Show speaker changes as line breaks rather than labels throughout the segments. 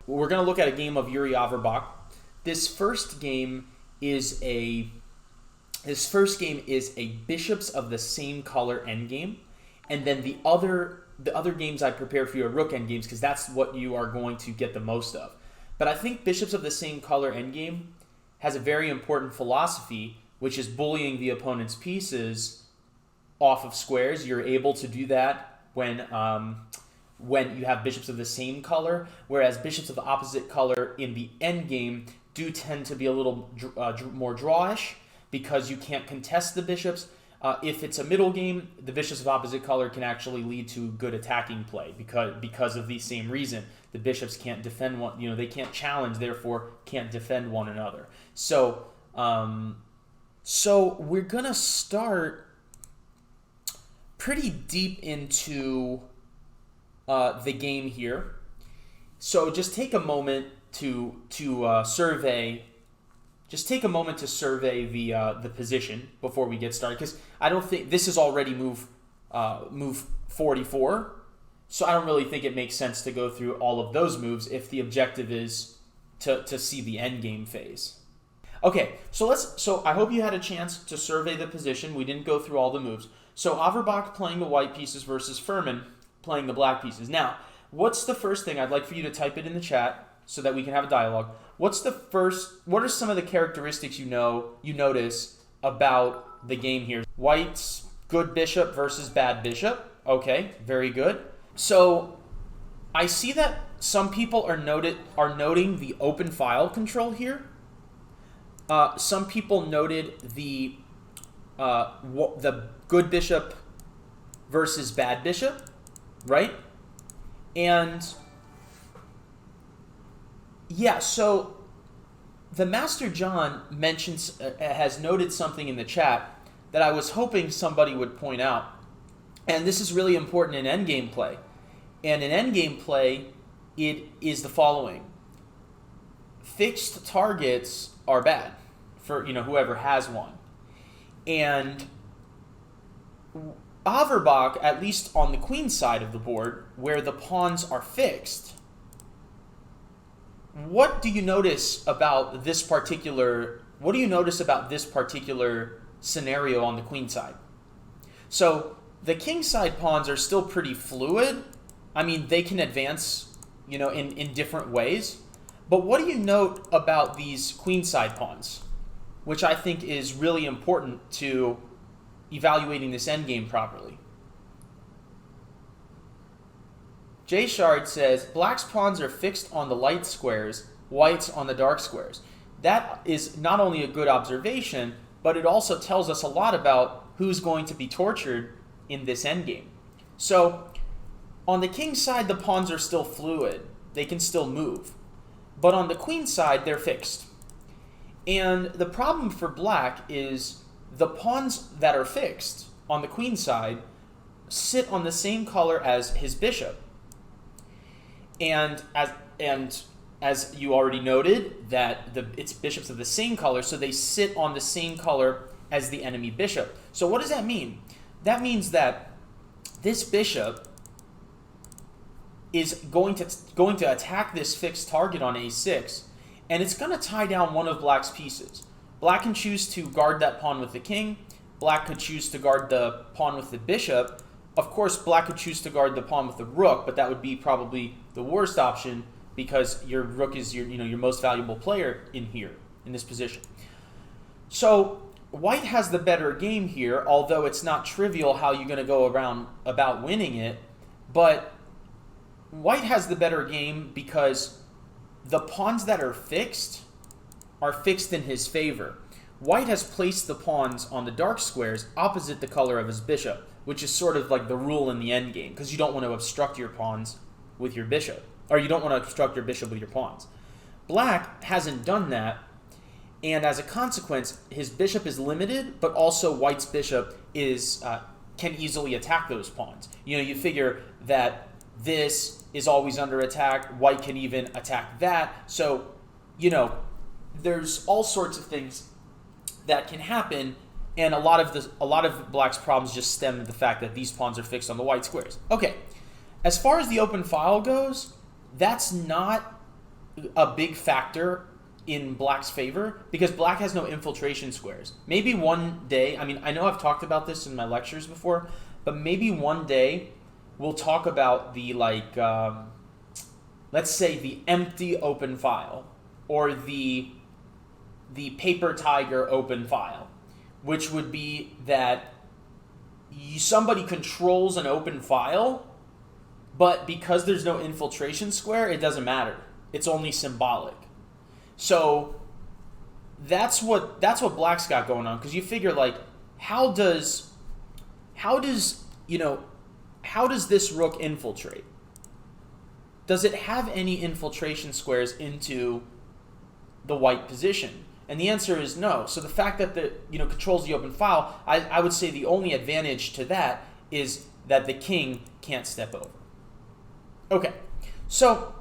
We're going to look at a game of Yuri Averbach. This first game is a bishops of the same color endgame, and then the other games I prepared for you are rook endgames because that's what you are going to get the most of. But I think bishops of the same color endgame has a very important philosophy, which is bullying the opponent's pieces off of squares. You're able to do that when you have bishops of the same color, whereas bishops of the opposite color in the endgame do tend to be a little more drawish because you can't contest the bishops. If it's a middle game, the bishops of opposite color can actually lead to good attacking play because of the same reason. The bishops can't defend one, they can't challenge, therefore can't defend one another. So we're gonna start pretty deep into the game here. So just take a moment to survey. Just take a moment to survey the position before we get started, because I don't think this is already move 44, so I don't really think it makes sense to go through all of those moves if the objective is to see the end game phase. Okay, so I hope you had a chance to survey the position. We didn't go through all the moves. So Averbach playing the white pieces versus Furman playing the black pieces. Now, what's the first thing? I'd like for you to type it in the chat so that we can have a dialogue. What are some of the characteristics you notice about the game here? White's good bishop versus bad bishop. Okay, very good. So I see that some people are noting the open file control here. Some people noted the good bishop versus bad bishop, right? And yeah, so the Master John has noted something in the chat that I was hoping somebody would point out. And this is really important in endgame play. And in endgame play, it is the following. Fixed targets are bad for whoever has one. And Averbach, at least on the queen side of the board, where the pawns are fixed, what do you notice about this particular scenario on the queen side? So the king side pawns are still pretty fluid. I mean, they can advance, in different ways. But what do you note about these queen side pawns, which I think is really important to evaluating this endgame properly? Jay Shard says, black's pawns are fixed on the light squares, white's on the dark squares. That is not only a good observation, but it also tells us a lot about who's going to be tortured in this endgame. So, on the king side, the pawns are still fluid. They can still move. But on the queen side, they're fixed. And the problem for black is the pawns that are fixed on the queen side sit on the same color as his bishop. And as you already noted, that it's bishops of the same color, so they sit on the same color as the enemy bishop. So what does that mean? That means that this bishop is going to attack this fixed target on a6, and it's going to tie down one of black's pieces. Black can choose to guard that pawn with the king. Black could choose to guard the pawn with the bishop. Of course, black could choose to guard the pawn with the rook, but that would be probably the worst option because your rook is your most valuable player in this position. So white has the better game here, although it's not trivial how you're going to go about winning it. But white has the better game because the pawns that are fixed in his favor. White has placed the pawns on the dark squares opposite the color of his bishop, which is sort of like the rule in the endgame, because you don't want to obstruct your pawns with your bishop, or you don't want to obstruct your bishop with your pawns. Black hasn't done that, and as a consequence, his bishop is limited, but also white's bishop can easily attack those pawns. You figure that this is always under attack. White can even attack that. So, there's all sorts of things that can happen, and a lot of black's problems just stem to the fact that these pawns are fixed on the white squares. Okay, as far as the open file goes, that's not a big factor in black's favor because black has no infiltration squares. Maybe one day, I mean, I know I've talked about this in my lectures before, but maybe one day we'll talk about the, like, let's say the empty open file or the paper tiger open file, which would be that somebody controls an open file, but because there's no infiltration square, it doesn't matter. It's only symbolic. So that's what black's got going on, because you figure, like, how does this rook infiltrate? Does it have any infiltration squares into the white position? And the answer is no. So the fact that the controls the open file, I would say the only advantage to that is that the king can't step over. Okay, so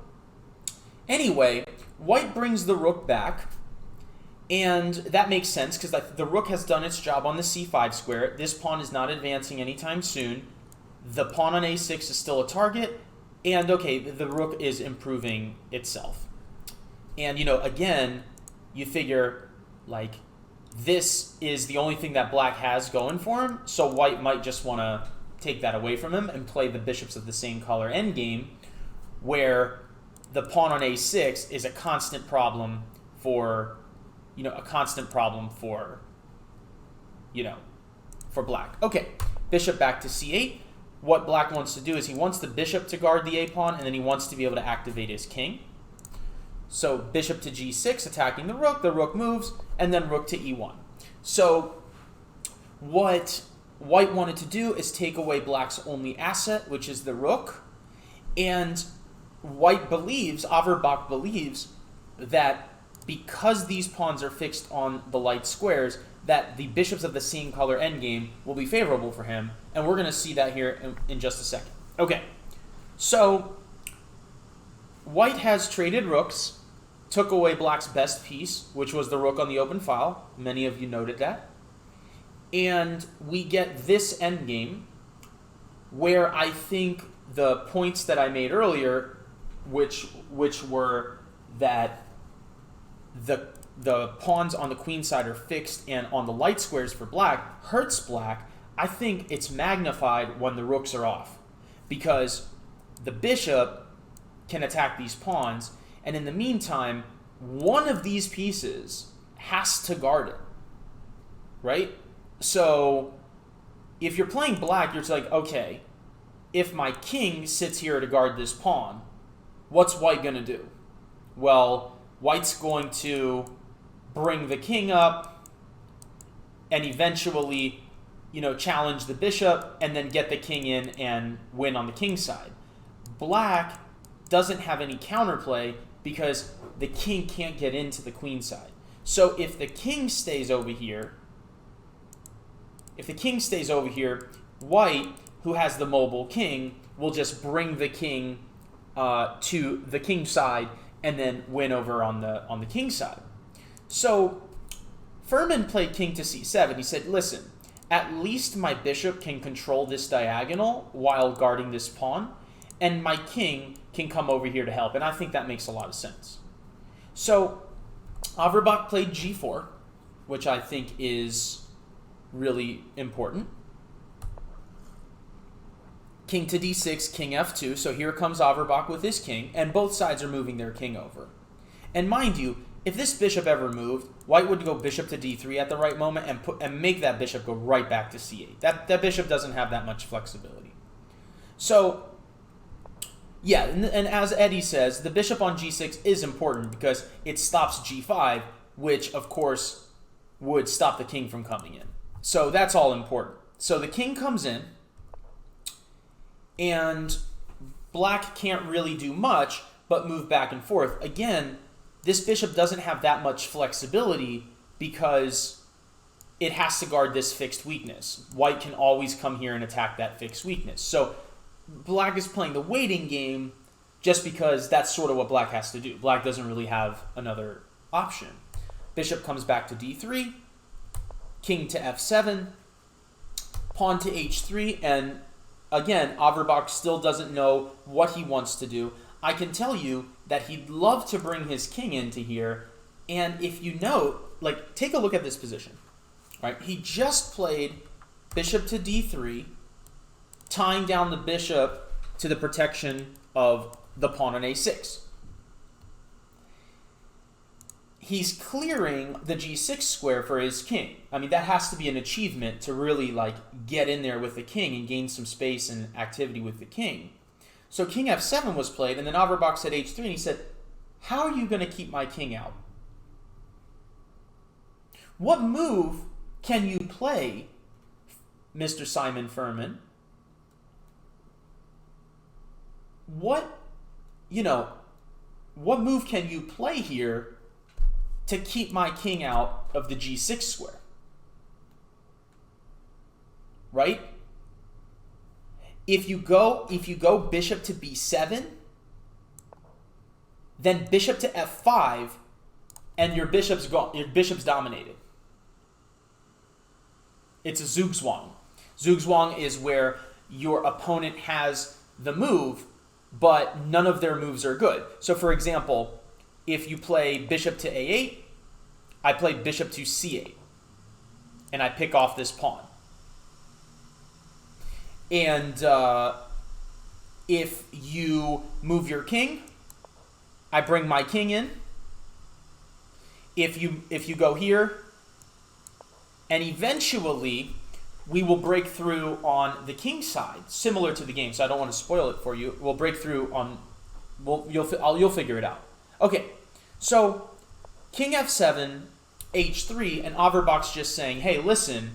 anyway, white brings the rook back, and that makes sense because the rook has done its job on the c5 square. This pawn is not advancing anytime soon. The pawn on a6 is still a target, and okay, the rook is improving itself. And again, you figure, like, this is the only thing that black has going for him, so white might just want to take that away from him and play the bishops of the same color endgame, where the pawn on a6 is a constant problem for black. Okay, bishop back to c8. What black wants to do is he wants the bishop to guard the a pawn, and then he wants to be able to activate his king. So bishop to g6, attacking the rook moves, and then rook to e1. So what white wanted to do is take away black's only asset, which is the rook, and Averbach believes that because these pawns are fixed on the light squares, that the bishops of the same color endgame will be favorable for him, and we're going to see that here in just a second. Okay, so white has traded rooks, took away black's best piece, which was the rook on the open file. Many of you noted that. And we get this endgame, where I think the points that I made earlier, which were that the pawns on the queen side are fixed and on the light squares for black, hurts black. I think it's magnified when the rooks are off, because the bishop can attack these pawns, and in the meantime, one of these pieces has to guard it, right? So if you're playing black, you're like, okay, if my king sits here to guard this pawn, what's white going to do? Well, white's going to bring the king up and eventually, challenge the bishop and then get the king in and win on the king side. Black doesn't have any counterplay because the king can't get into the queen side. So if the king stays over here, white, who has the mobile king, will just bring the king to the king side and then win over on the king side. So Furman played king to c7. He said, listen, at least my bishop can control this diagonal while guarding this pawn, and my king can come over here to help. And I think that makes a lot of sense. So Averbach played g4, which I think is really important. King to d6, king f2. So here comes Averbach with his king, and both sides are moving their king over. And mind you, if this bishop ever moved, white would go bishop to d3 at the right moment and make that bishop go right back to c8. That bishop doesn't have that much flexibility. So, yeah, and as Eddie says, the bishop on g6 is important because it stops g5, which, of course, would stop the king from coming in. So that's all important. So the king comes in, and black can't really do much but move back and forth. Again, this bishop doesn't have that much flexibility because it has to guard this fixed weakness. White can always come here and attack that fixed weakness. So black is playing the waiting game just because that's sort of what black has to do. Black doesn't really have another option. Bishop comes back to d3, king to f7, pawn to h3, and again, Averbach still doesn't know what he wants to do. I can tell you that he'd love to bring his king into here. And if you note, like, take a look at this position. Right? He just played bishop to d3, tying down the bishop to the protection of the pawn on a6. He's clearing the g6 square for his king. I mean, that has to be an achievement to really, like, get in there with the king and gain some space and activity with the king. So king f7 was played, and then Averbach said h3, and he said, how are you going to keep my king out? What move can you play, Mr. Simon Furman? What move can you play here to keep my king out of the g6 square? Right? If you go bishop to b7, then bishop to f5, and your bishop's dominated. It's a zugzwang. Zugzwang is where your opponent has the move, but none of their moves are good. So for example, if you play bishop to a8, I play bishop to c8, and I pick off this pawn. And if you move your king, I bring my king in. If you go here, and eventually we will break through on the king side, similar to the game. So I don't want to spoil it for you. We'll break through on. You'll figure it out. Okay, so king f7, h3, and Averbach's just saying, hey, listen,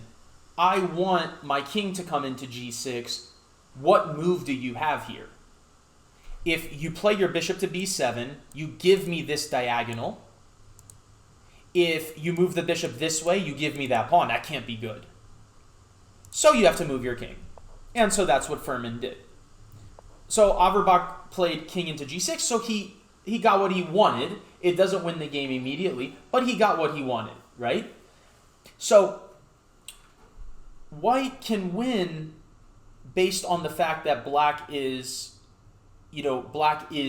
I want my king to come into g6. What move do you have here? If you play your bishop to b7, you give me this diagonal. If you move the bishop this way, you give me that pawn. That can't be good. So you have to move your king. And so that's what Furman did. So Averbach played king into g6, so he got what he wanted. It doesn't win the game immediately, but he got what he wanted, right? So white can win based on the fact that black is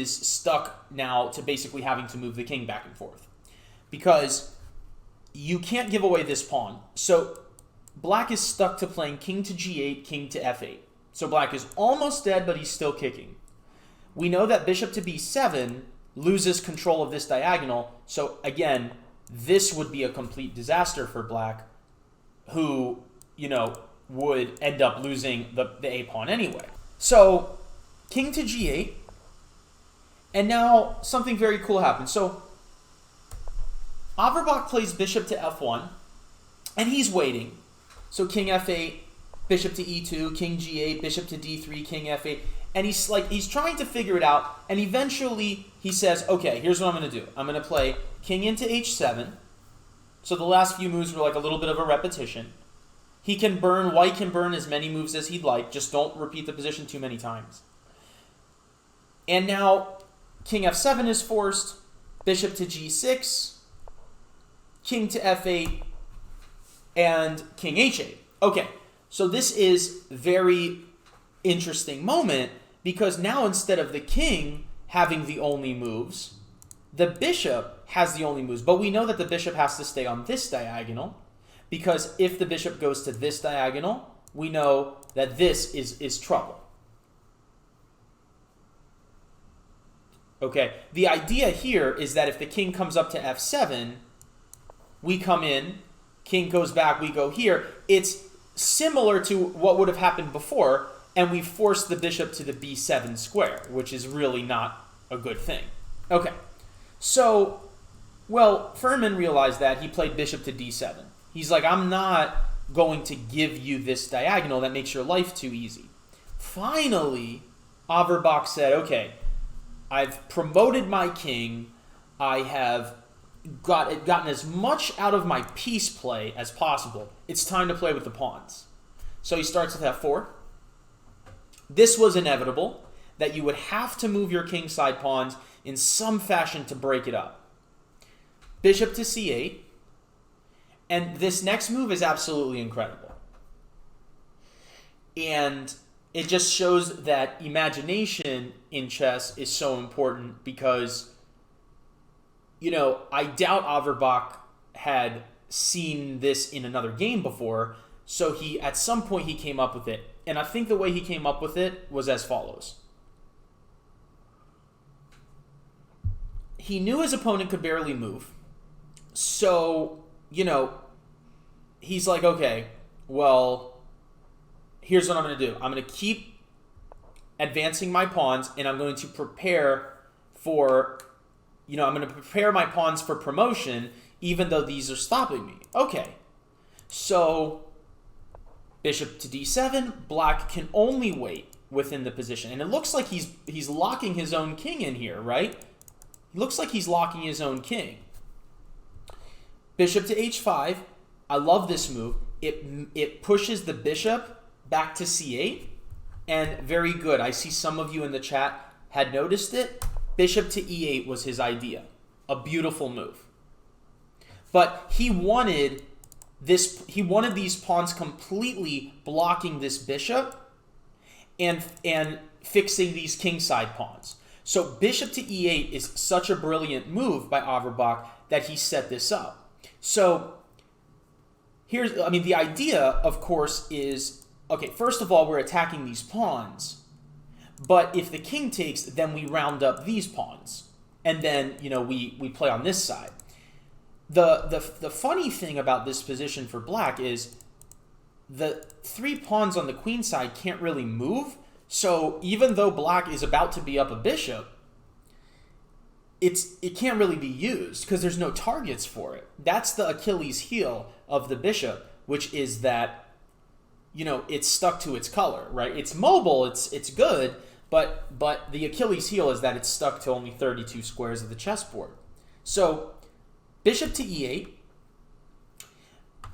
stuck now to basically having to move the king back and forth. Because you can't give away this pawn. So black is stuck to playing king to g8, king to f8. So black is almost dead, but he's still kicking. We know that bishop to b7 loses control of this diagonal. So again, this would be a complete disaster for black, who, would end up losing the a pawn anyway. So king to g8, and now something very cool happens. So Averbach plays bishop to f1, and he's waiting. So king f8, bishop to e2, king g8, bishop to d3, king f8, and he's trying to figure it out, and eventually he says, okay, here's what I'm going to do. I'm going to play king into h7. So the last few moves were like a little bit of a repetition. White can burn as many moves as he'd like, just don't repeat the position too many times. And now king f7 is forced, bishop to g6, king to f8, and king h8. Okay, so this is very interesting moment, because now instead of the king having the only moves, the bishop has the only moves. But we know that the bishop has to stay on this diagonal, because if the bishop goes to this diagonal, we know that this is trouble. Okay, the idea here is that if the king comes up to f7, we come in, king goes back, we go here. It's similar to what would have happened before, and we force the bishop to the b7 square, which is really not a good thing. Okay, so, well, Furman realized that. He played bishop to d7. He's like, I'm not going to give you this diagonal that makes your life too easy. Finally, Averbach said, okay, I've promoted my king. I have gotten as much out of my piece play as possible. It's time to play with the pawns. So he starts with f4. This was inevitable, that you would have to move your kingside pawns in some fashion to break it up. Bishop to c8. And this next move is absolutely incredible. And it just shows that imagination in chess is so important because, I doubt Averbach had seen this in another game before, so at some point he came up with it. And I think the way he came up with it was as follows. He knew his opponent could barely move. So, he's like, okay, well, here's what I'm going to do. I'm going to keep advancing my pawns, and I'm going to prepare for, I'm going to prepare my pawns for promotion, even though these are stopping me. Okay, so bishop to d7, black can only wait within the position. And it looks like he's locking his own king in here, right? It looks like he's locking his own king. Bishop to h5. I love this move. It pushes the bishop back to c8. And very good. I see some of you in the chat had noticed it. Bishop to e8 was his idea. A beautiful move. But he wanted these pawns completely blocking this bishop and fixing these kingside pawns. So bishop to e8 is such a brilliant move by Averbach that he set this up. So the idea, of course, is, okay, first of all, we're attacking these pawns, but if the king takes, then we round up these pawns, and then, we play on this side. The funny thing about this position for black is the 3 pawns on the queen side can't really move, so even though black is about to be up a bishop, it can't really be used because there's no targets for it. That's the Achilles heel of the bishop, which is that, it's stuck to its color, right? It's mobile, it's good, but the Achilles heel is that it's stuck to only 32 squares of the chessboard. So bishop to e8,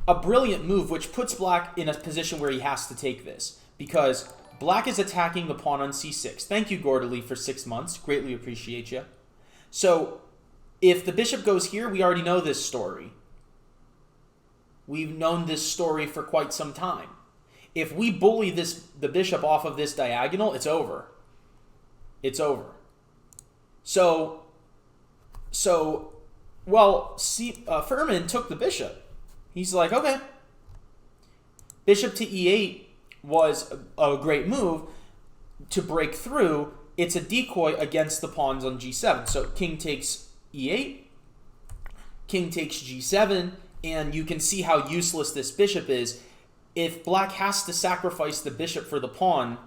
a brilliant move which puts black in a position where he has to take this because black is attacking the pawn on c6. Thank you, Gorderly, for 6 months. Greatly appreciate you. So if the bishop goes here, we already know this story. We've known this story for quite some time. If we bully the bishop off of this diagonal, it's over. It's over. So Furman took the bishop. He's like, okay. Bishop to e8 was a great move to break through. It's a decoy against the pawns on g7. So king takes e8, king takes g7, and you can see how useless this bishop is. If black has to sacrifice the bishop for the pawn,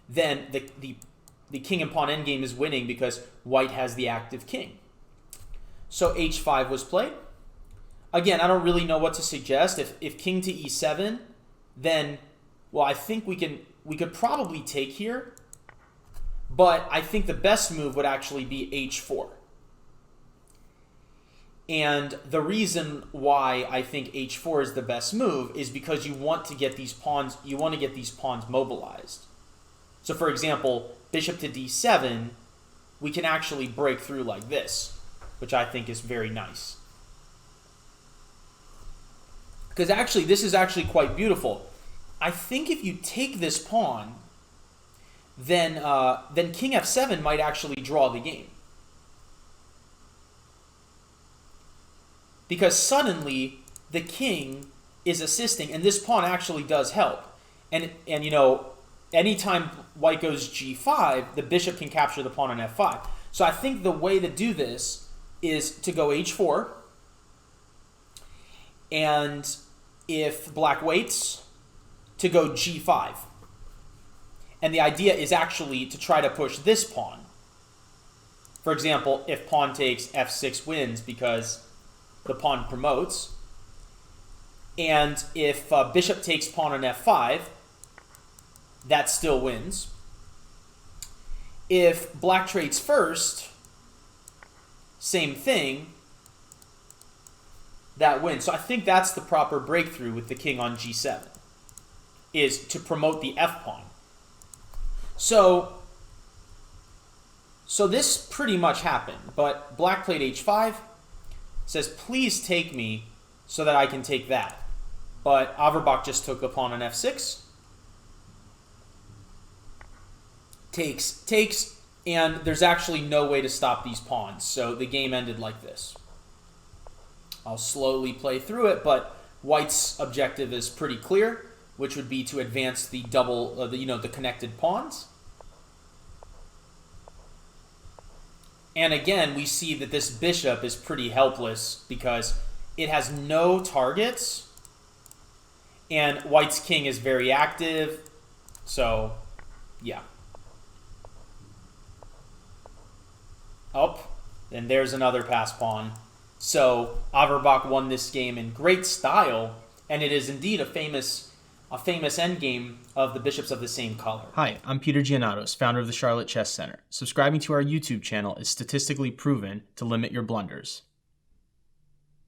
then the king and pawn endgame is winning because white has the active king. So h5 was played. Again, I don't really know what to suggest. If king to e7, then, well, I think we could probably take here. But I think the best move would actually be h4. And the reason why I think h4 is the best move is because you want to get these pawns mobilized. So for example, bishop to d7, we can actually break through like this, which I think is very nice. Because actually, this is actually quite beautiful. I think if you take this pawn, then king f7 might actually draw the game. Because suddenly the king is assisting, and this pawn actually does help. And anytime white goes g5, the bishop can capture the pawn on f5. So I think the way to do this is to go h4, and if black waits, to go g5. And the idea is actually to try to push this pawn. For example, if pawn takes f6 wins because the pawn promotes. And if bishop takes pawn on f5, that still wins. If black trades first, same thing, that wins. So I think that's the proper breakthrough with the king on g7, is to promote the f-pawn. So this pretty much happened, but black played h5, says, please take me so that I can take that. But Averbach just took the pawn on f6. takes, and there's actually no way to stop these pawns. So the game ended like this. I'll slowly play through it, but white's objective is pretty clear, which would be to advance the the connected pawns. And again, we see that this bishop is pretty helpless because it has no targets, and white's king is very active. So, yeah. Up, and there's another pass pawn. So Averbach won this game in great style, and it is indeed a famous endgame of the bishops of the same color.
Hi, I'm Peter Giannatos, founder of the Charlotte Chess Center. Subscribing to our YouTube channel is statistically proven to limit your blunders.